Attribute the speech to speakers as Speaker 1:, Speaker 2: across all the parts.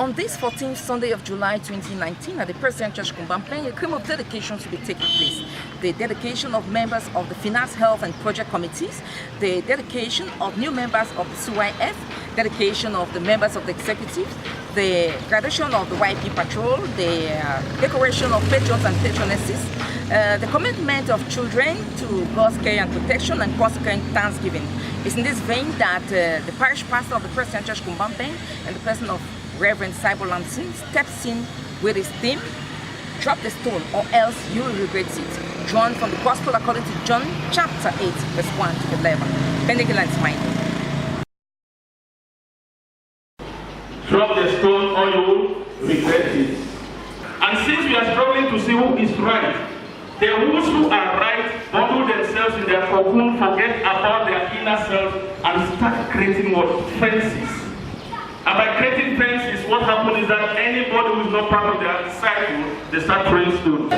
Speaker 1: On this 14th Sunday of July 2019 at the Presbyterian Church Kumbampen, a cream of dedication to be taking place. The dedication of members of the Finance, Health and Project Committees, the dedication of new members of the CYF, dedication of the members of the executive, the graduation of the YP Patrol, the decoration of patrons and patronesses, the commitment of children to God's care and protection and consequent thanksgiving. It's in this vein that the parish pastor of the Presbyterian Church Kumbampen and the person of Reverend Cybo Lamson steps in with his theme, "Drop the stone or else you will regret it," drawn from the Gospel according to John chapter 8 verse 1 to 11. Pentecost mind.
Speaker 2: Drop the stone or you will regret it. And since we are struggling to see who is right, the who are right bundle themselves in their cocoon, forget about their inner self, and start creating what? Fences. And by creating fences, what happens is that anybody who is not part of their cycle, they start throwing stones.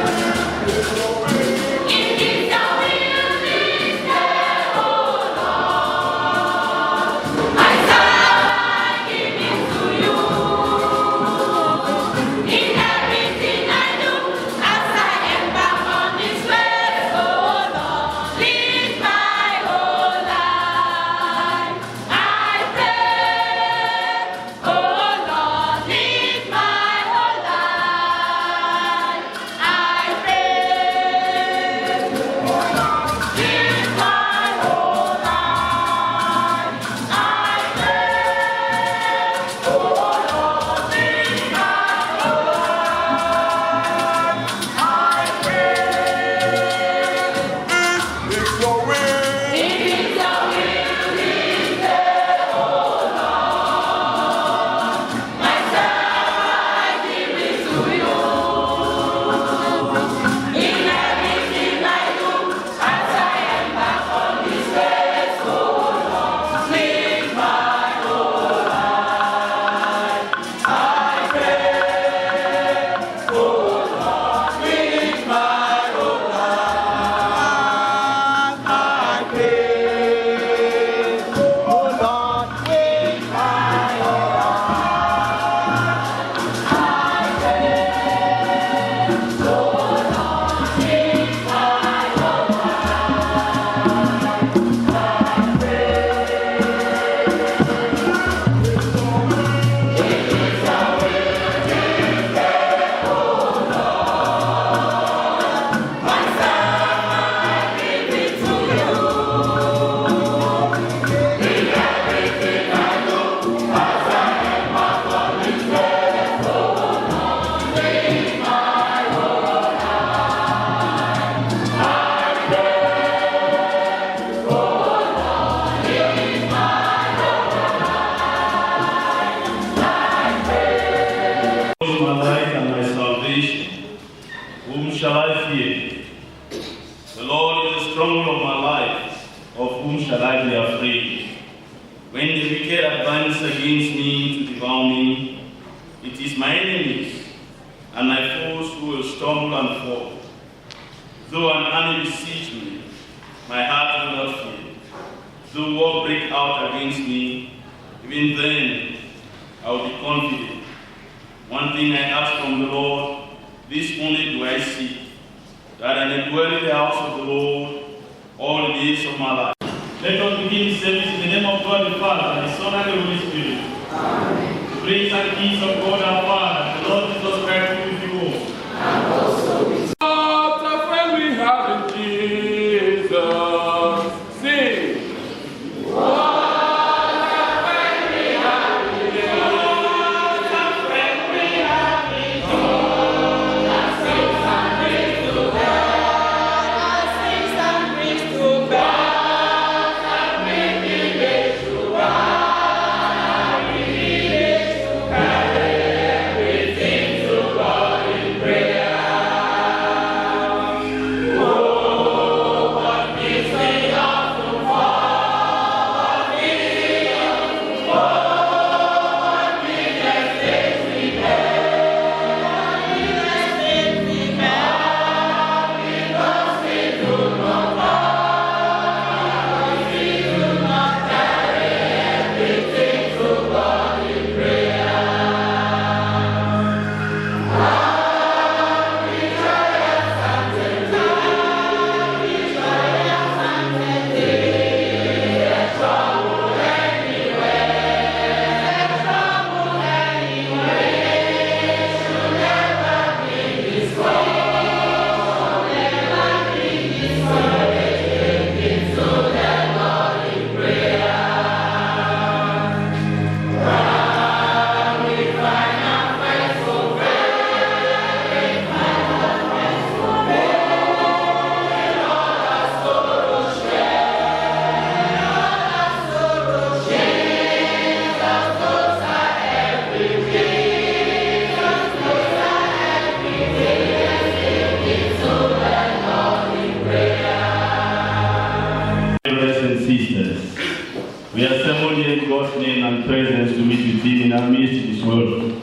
Speaker 2: His word,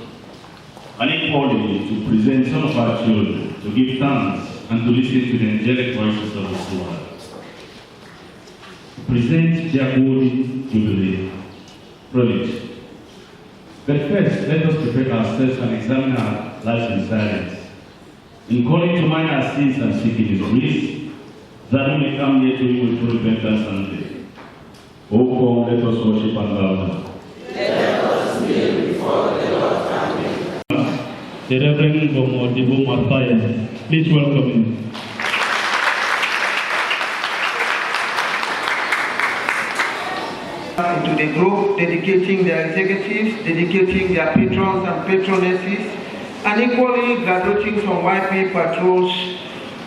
Speaker 2: and equally to present some of our children to give thanks and to listen to the angelic voices of His word. Present their golden jubilee privilege. But first, let us prepare ourselves and examine our lives in silence, in calling to mind our sins and seeking His grace, that we may come near to Him with true repentance and faith. Oh, come, let us worship and bow down.
Speaker 3: Let us kneel before the Lord. Amen.
Speaker 2: The Reverend Bomo Dibo Matthias, please welcome him.
Speaker 4: Into the group, dedicating their executives, dedicating their patrons and patronesses, and equally graduating from YP patrols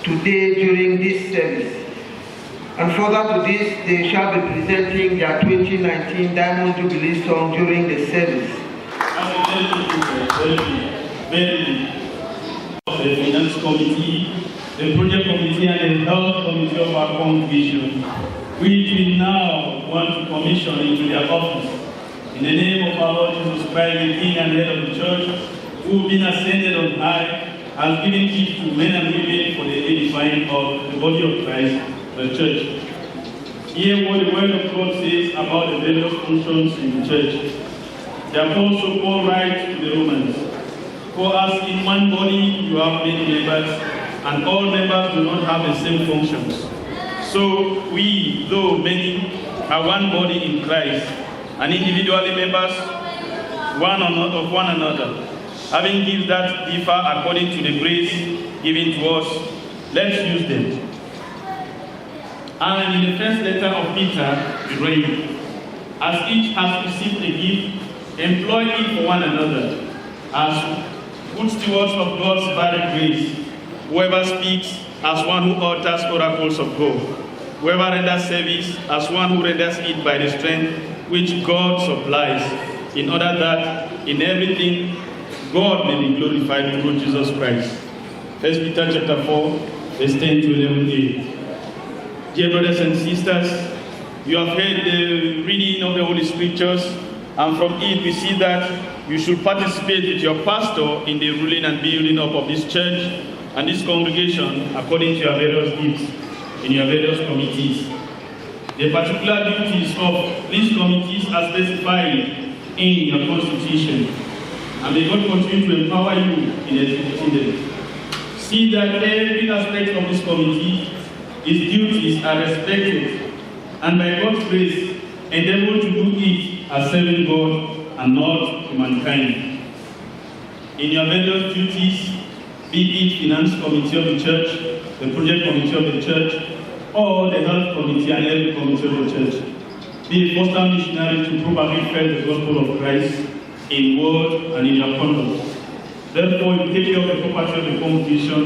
Speaker 4: today during this service. And further to this, they shall be presenting their 2019 Diamond Jubilee song during the service.
Speaker 2: The Finance Committee, the Project Committee, and the Health Committee of our congregation, which we now want to commission into their office. In the name of our Lord Jesus Christ, the King and Head of the Church, who has been ascended on high, has given gift to men and women for the edifying of the body of Christ, the Church. Hear what the Word of God says about the various functions in the Church. The Apostle Paul writes to the Romans, "For as in one body you have many members, and all members do not have the same functions. So we, though many, are one body in Christ, and individually members of one another, having gifts that differ according to the grace given to us, let's use them." And in the first letter of Peter, we read, "As each has received a gift, employ it for one another, as good stewards of God's varied grace. Whoever speaks, as one who utters oracles of God. Whoever renders service, as one who renders it by the strength which God supplies, in order that in everything God may be glorified through Jesus Christ." 1 Peter chapter 4, verse 10 to 11a. Dear brothers and sisters, you have heard the reading of the Holy Scriptures, and from it we see that you should participate with your pastor in the ruling and building up of this church and this congregation according to your various gifts in your various committees. The particular duties of these committees are specified in your constitution, and may God continue to empower you in executing them. See that every aspect of this committee, its duties are respected, and by God's grace, endeavor to do it as serving God and not mankind. In your various duties, be it Finance Committee of the Church, the Project Committee of the Church, or the Health Committee and every committee of the Church, be a foster missionary to propagate the gospel of Christ in word and in your conduct. Therefore, you take care of the property of the congregation,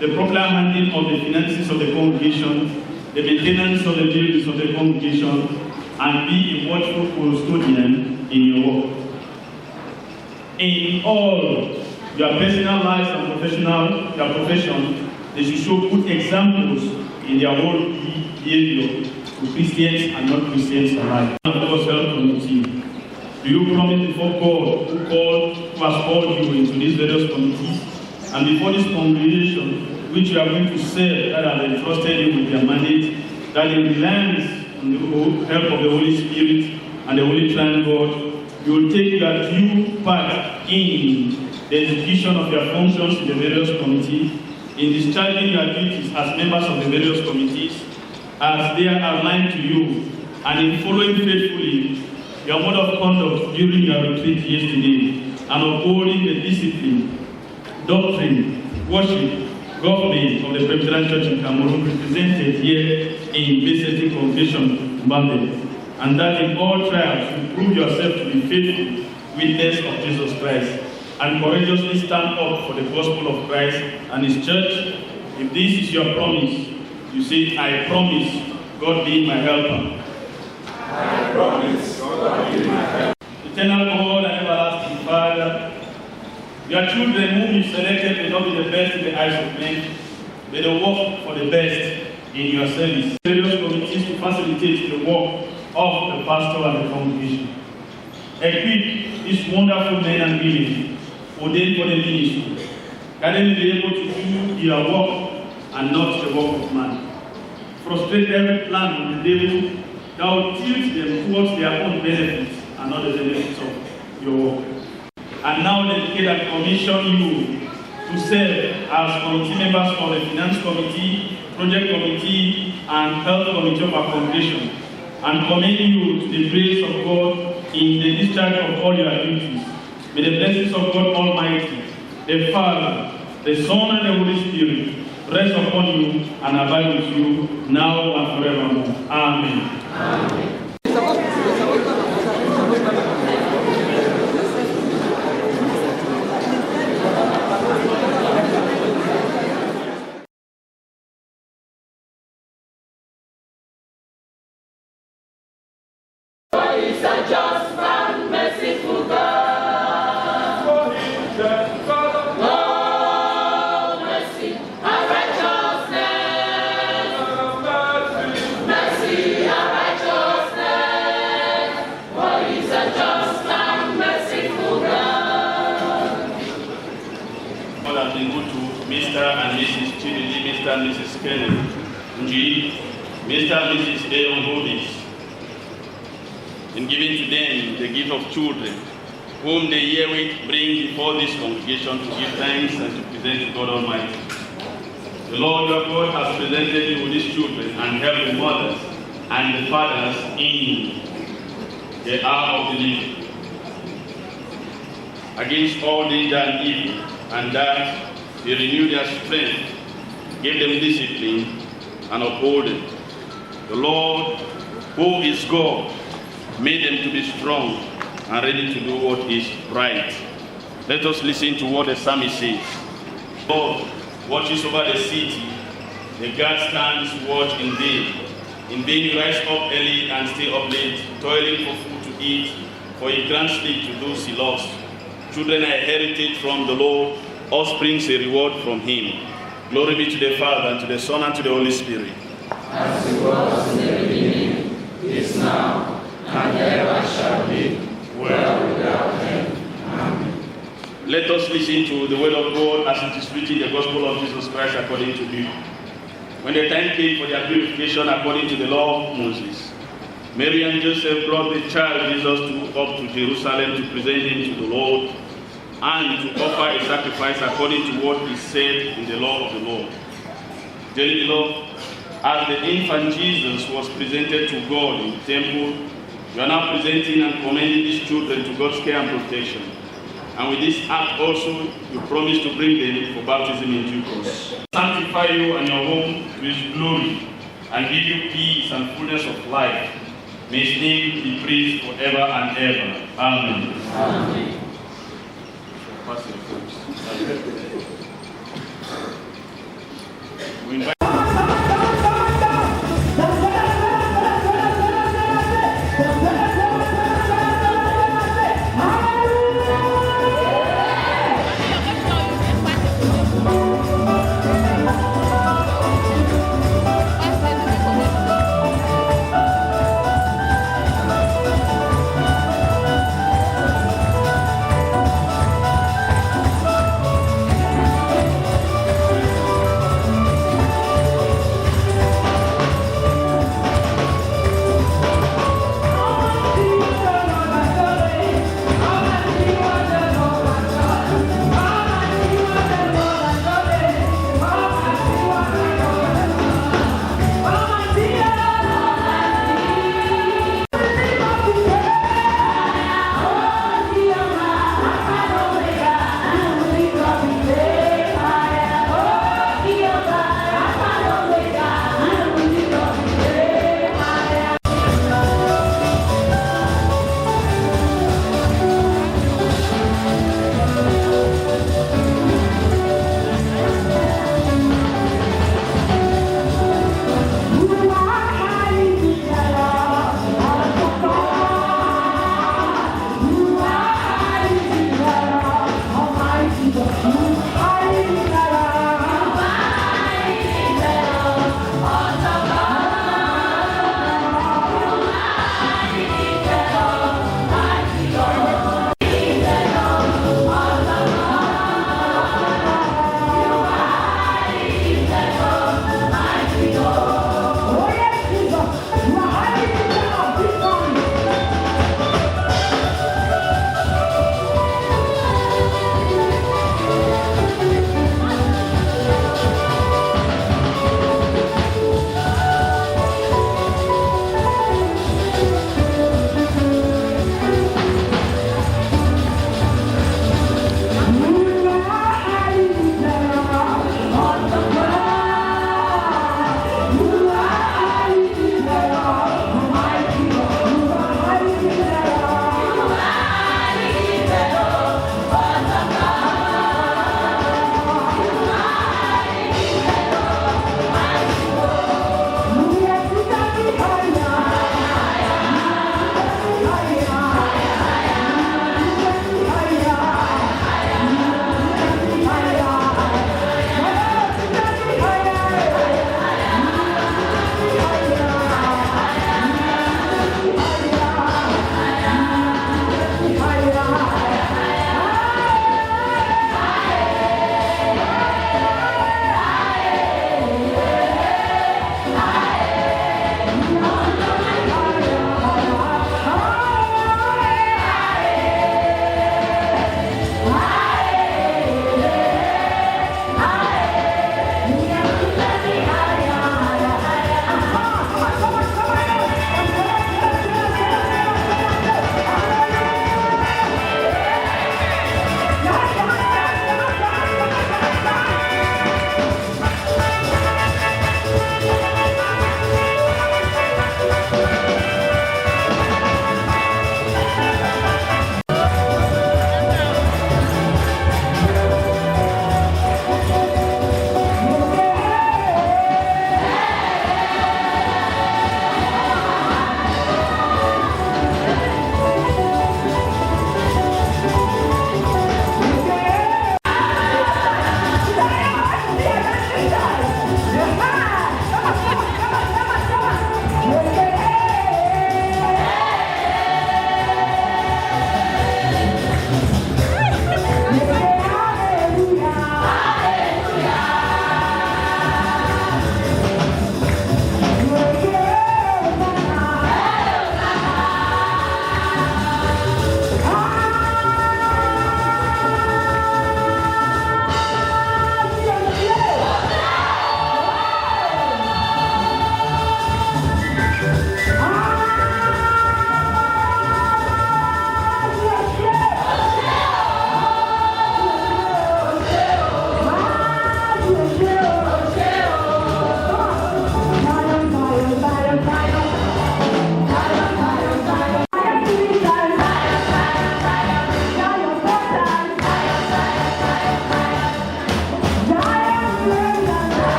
Speaker 2: the proper handling of the finances of the congregation, the maintenance of the buildings of the congregation, and be a watchful custodian in your work. In all your personal lives and your profession, they should show good examples in their whole behavior to Christians and non-Christians alike. Of course, Health Committee. Do you promise before God, who has called you into these various committees, and before this congregation, which you are going to serve, that have entrusted you with their mandate, that in reliance on the help of the Holy Spirit and the Holy Triune God, you will take your due part in the execution of your functions in the various committees, in discharging your duties as members of the various committees, as they are aligned to you, and in following faithfully your mode of conduct during your retreat yesterday, and upholding the discipline, doctrine, worship, government of the Presbyterian Church in Cameroon represented here in Basic Congregation, Mbambe, and that in all trials you prove yourself to be faithful witness of Jesus Christ, and courageously stand up for the gospel of Christ and His church. If this is your promise, you say, "I promise, God being my helper."
Speaker 3: I promise, God being my helper.
Speaker 2: Eternal God and everlasting Father, your children whom you selected may not be the best in the eyes of men, but they work for the best in your service. Various committees to facilitate the work of the pastor and the congregation. equip these wonderful men and women ordained for the ministry, that they may be able to do their work and not the work of man. Frustrate every plan of the devil that will tilt them towards their own benefits and not the benefits of your work. And now dedicate and commission you to serve as committee members for the Finance Committee, Project Committee, and Health Committee of our congregation, and commend you to the grace of God in the discharge of all your duties. May the blessings of God Almighty, the Father, the Son, and the Holy Spirit rest upon you and abide with you now and forevermore. Amen.
Speaker 3: Amen.
Speaker 5: He's a just and merciful God. Oh, mercy and righteousness. Mercy and righteousness. For he's a just and merciful God.
Speaker 2: God has been good to Mr. and Mrs. Chidili, Mr. and Mrs. Kennedy, Nji, Mr. and Mrs. Ayon Holdings, in giving to them the gift of children, whom they herewith bring before this congregation to give thanks and to present to God Almighty. The Lord your God has presented you with these children and helped the mothers and the fathers in the hour of the need, against all danger and evil, and that they renew their strength, give them discipline, and uphold them. The Lord, who is God, made them to be strong and ready to do what is right. Let us listen to what the psalmist says. God watches over the city, the guard stands watch in vain. In vain he rise up early and stay up late, toiling for food to eat, for he grants sleep to those he loves. Children are a heritage from the Lord, offspring a reward from him. Glory be to the Father, and to the Son, and to the Holy Spirit.
Speaker 3: As it was in the beginning, is now, and ever shall be, world without end. Amen.
Speaker 2: Let us listen to the word of God as it is written in the Gospel of Jesus Christ according to Luke. When the time came for their purification according to the law of Moses, Mary and Joseph brought the child Jesus up to Jerusalem to present him to the Lord and to offer a sacrifice according to what is said in the law of the Lord. Dearly beloved, as the infant Jesus was presented to God in the temple, you are now presenting and commending these children to God's care and protection. And with this act also, you promise to bring them for baptism in due course. Sanctify you and your home to his glory, and give you peace and fullness of life. May his name be praised forever and ever. Amen.
Speaker 3: Amen.
Speaker 2: We invite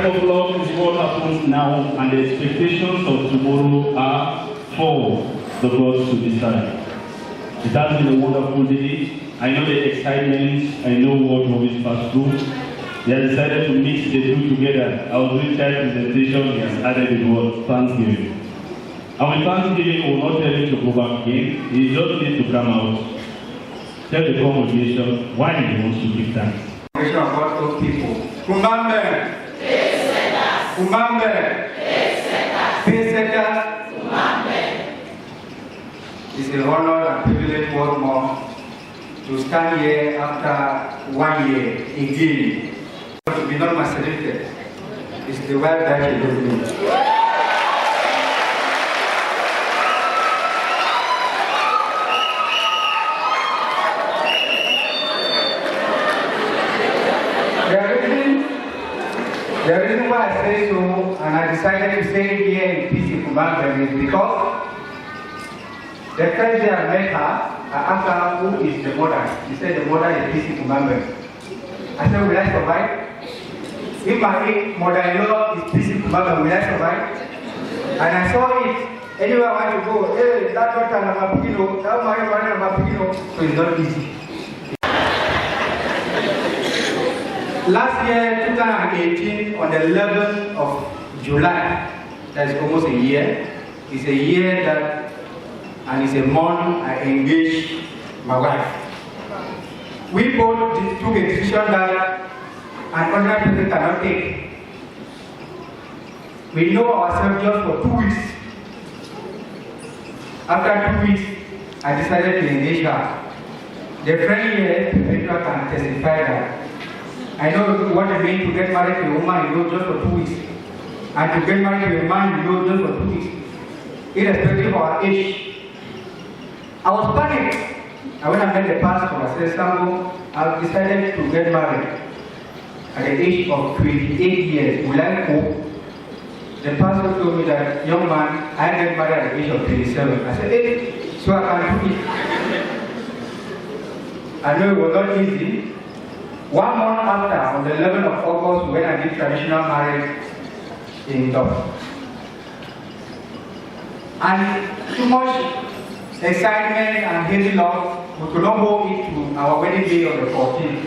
Speaker 2: of love is what happens now, and the expectations of tomorrow are for the gods to decide. It has been a wonderful day. I know the excitement, I know what always passed through. They have decided to mix the two together. Our doing child presentation, he has added the word Thanksgiving. And with Thanksgiving, we will not tell him to go back again. He just needs to come out, tell the congregation why he wants to give thanks.
Speaker 6: About those people. Kumambe. Kumambe. Peseka. Kumambe. It's an honor and privilege once more to stand here after 1 year again. To be not my certificate. It's the work that you do me. The reason why I say so, and I decided to stay here in PC Kumambe, is because the first day I met her, I asked her who is the mother. She said the mother is PC Kumambe. I said, will I survive? If my mother-in-law is PC Kumambe, will I survive? And I saw it. Anywhere I want to go, hey, that daughter Namapino, that Mario Namapino, so it's not easy. Last year, 2018, on the 11th of July, that's almost a year, it's a year that, and it's a month I engaged my wife. We both took a decision that an ordinary person cannot take. We know ourselves just for 2 weeks. After 2 weeks, I decided to engage her. The friend here, Petra, can testify that I know what it means to get married to a woman you know just for 2 weeks. And to get married to a man you know just for 2 weeks. Irrespective of our age. I was panicked. And when I met the pastor, I said, Sambo, I've decided to get married at the age of 28 years. Will I cope? The pastor told me that, young man, I get married at the age of 27. I said, hey, so I can do it. I know it was not easy. 1 month after, on the 11th of August, when I did traditional marriage in Dub. And too much excitement and heavy love, we could not hold it to our wedding day on the 14th.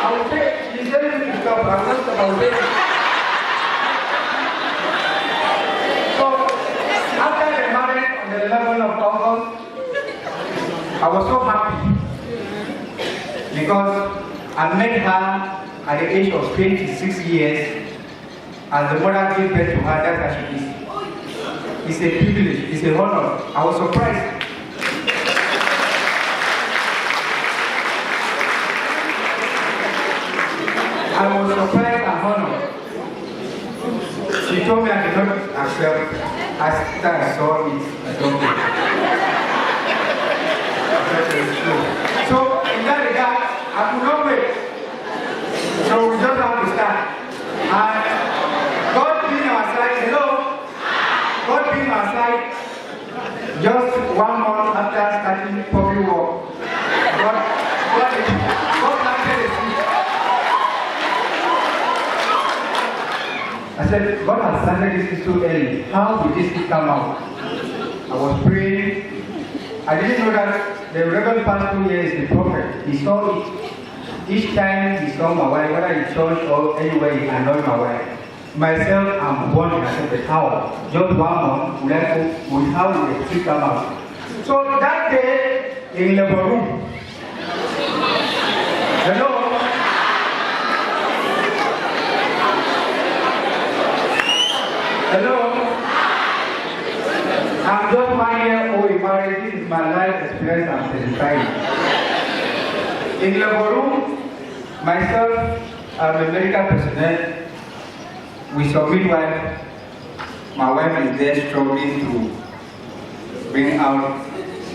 Speaker 6: I would say, he's telling me to stop, I'm not about it. The 11th of August, I was so happy because I met her at the age of 26 years and the mother gave birth to her, that's how she is. It's a privilege, it's an honor. I was surprised. I was surprised and honored. She told me I did not accept. After I saw it, I don't know. So, in that regard, I could not wait. So, we just have to start. And God being our side, hello? God being our side, just 1 month after starting public work, God planted a seed. I said, God has started this too early. How did this come out? I was praying. I didn't know that the Reverend Pastor here is the prophet. He saw it. Each time he saw my wife, whether in church or anywhere, he annoyed my wife. Myself, I'm born and I said, but how? Just 1 month, with how will the tree come out? So that day, in the room, hello? Hello? I'm just 1 year old married. This is my life experience I'm testifying. In the room, myself, I'm a medical personnel. We submit wife. My wife is there struggling to bring out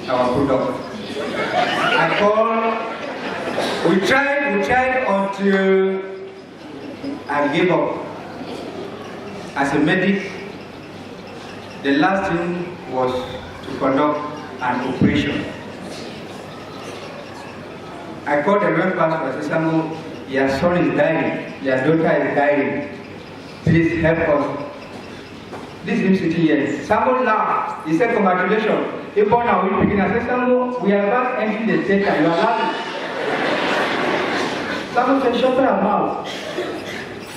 Speaker 6: our product. I called. We tried until I gave up. As a medic, the last thing was to conduct an operation. I called the reverend pastor. I said, Samuel, your son is dying, your daughter is dying. Please help us. This is him sitting here. Samuel laughed. He said, congratulations. He born now we begin. I said, Samuel, we are about emptying the church and you are laughing. Samuel said, shut your mouth.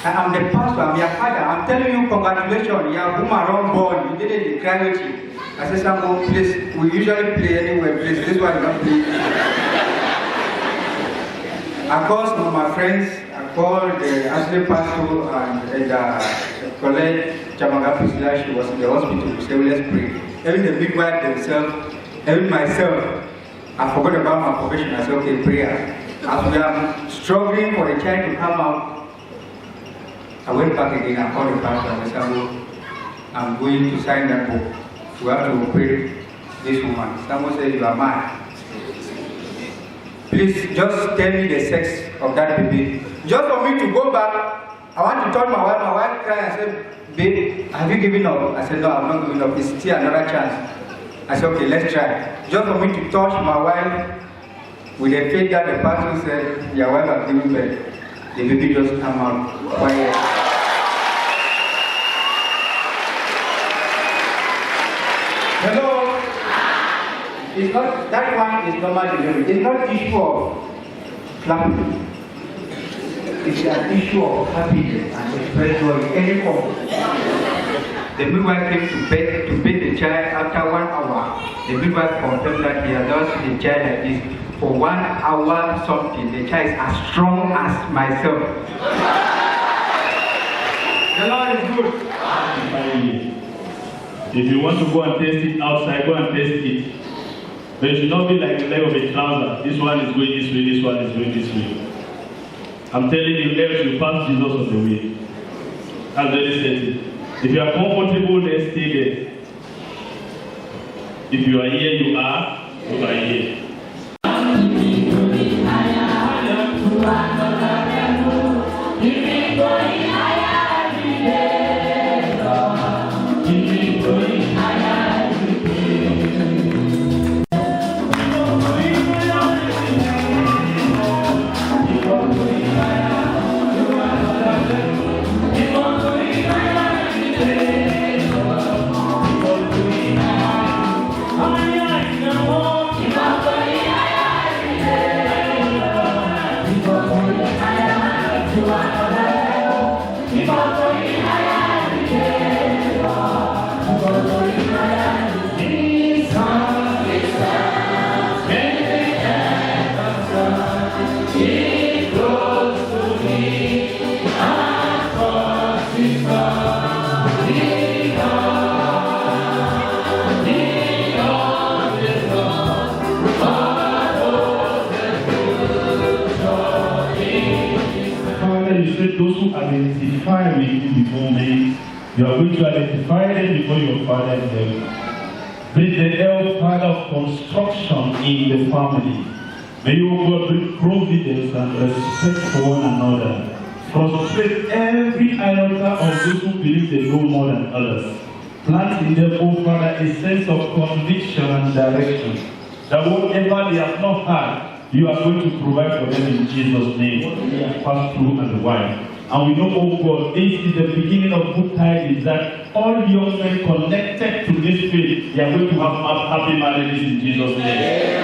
Speaker 6: I'm the pastor, I'm your father. I'm telling you, congratulations. You are whom around born. You did it in gravity. I said, Samuel, please, we usually play anywhere, please. This one is not play. I called some of my friends. I called the Ashley pastor and the college, Chamaga Priscilla. She was in the hospital. We said, well, let's pray. Even the midwife themselves, even myself, I forgot about my profession. I said, okay, prayer. As we are struggling for the child to come out, I went back again. I called the pastor. I said, I'm going to sign that book. We have to operate this woman. Someone said, you are mad. Please just tell me the sex of that baby. Just for me to go back, I want to touch my wife. My wife cried and said, babe, have you given up? I said, no, I'm not giving up. It's still another chance. I said, okay, let's try. Just for me to touch my wife with the faith that the pastor said, your wife has given birth. The baby just come out quiet. Hello? It's not, that one is normal delivery. It's not issue of clapping. It's an issue of happiness and express joy in any form. The midwife came to bed the child after 1 hour. The midwife confirmed that he had lost the child like this for 1 hour something. The child is as strong as myself. The Lord is good.
Speaker 2: If you want to go and test it outside, go and test it. But it should not be like the leg of a trouser. This one is going this way, this one is going this way. I'm telling you, else you pass Jesus on the way. That's very simple. If you are comfortable, then stay there. If you are here, you are here. Those who identify with you before me, you are going to identify them before your Father in heaven. Be the elder Father of construction in the family. May you, God, bring providence and respect for one another. Frustrate every iota of those who believe they know more than others. Plant in them, oh Father, a sense of conviction and direction. That whatever they have not had, you are going to provide for them in Jesus' name. What they have passed through and the while. And we know, oh God, this is the beginning of good tidings that all young men connected to this faith, they are going to have happy marriages in Jesus' name.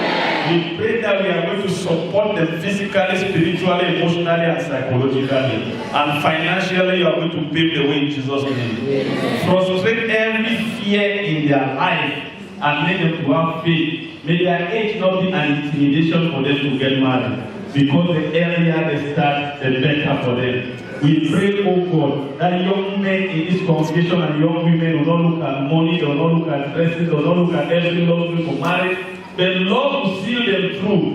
Speaker 2: We pray that we are going to support them physically, spiritually, emotionally, and psychologically. And financially, you are going to pave the way in Jesus' name. Frustrate every fear in their life and make them to have faith. May their age not be an intimidation for them to get married. Because the earlier they start, the better for them. We pray, oh God, that young men in this congregation and young women will not look at money, will not look at dresses, will not look at everything luxury for marriage. The Lord will seal them through.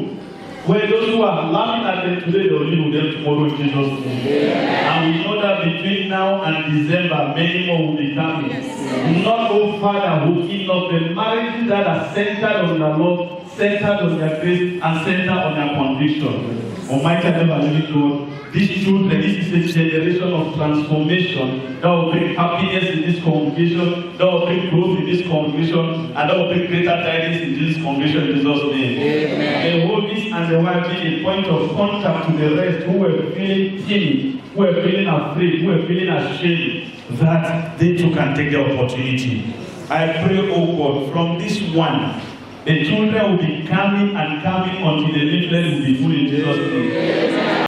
Speaker 2: Where those who are laughing at them today, they will live with them tomorrow in Jesus' name. Yeah. And we know that between now and December, many more will be coming. Yes. Not, oh Father, who in of the marriages that are centered on the Lord, centered on their grace, and centered on their conviction.
Speaker 7: Almighty and ever living God, these children, this is a generation of transformation that will bring happiness in this congregation, that will bring growth in this congregation, and that will bring greater tidings in this congregation in Jesus' name. Amen. The holiness and the wife be a point of contact to the rest who were feeling timid, who were feeling afraid, who were feeling ashamed, that they too can take the opportunity. I pray, oh God, from this one, the children will be coming and coming until the leaflet will be full in Jesus' name.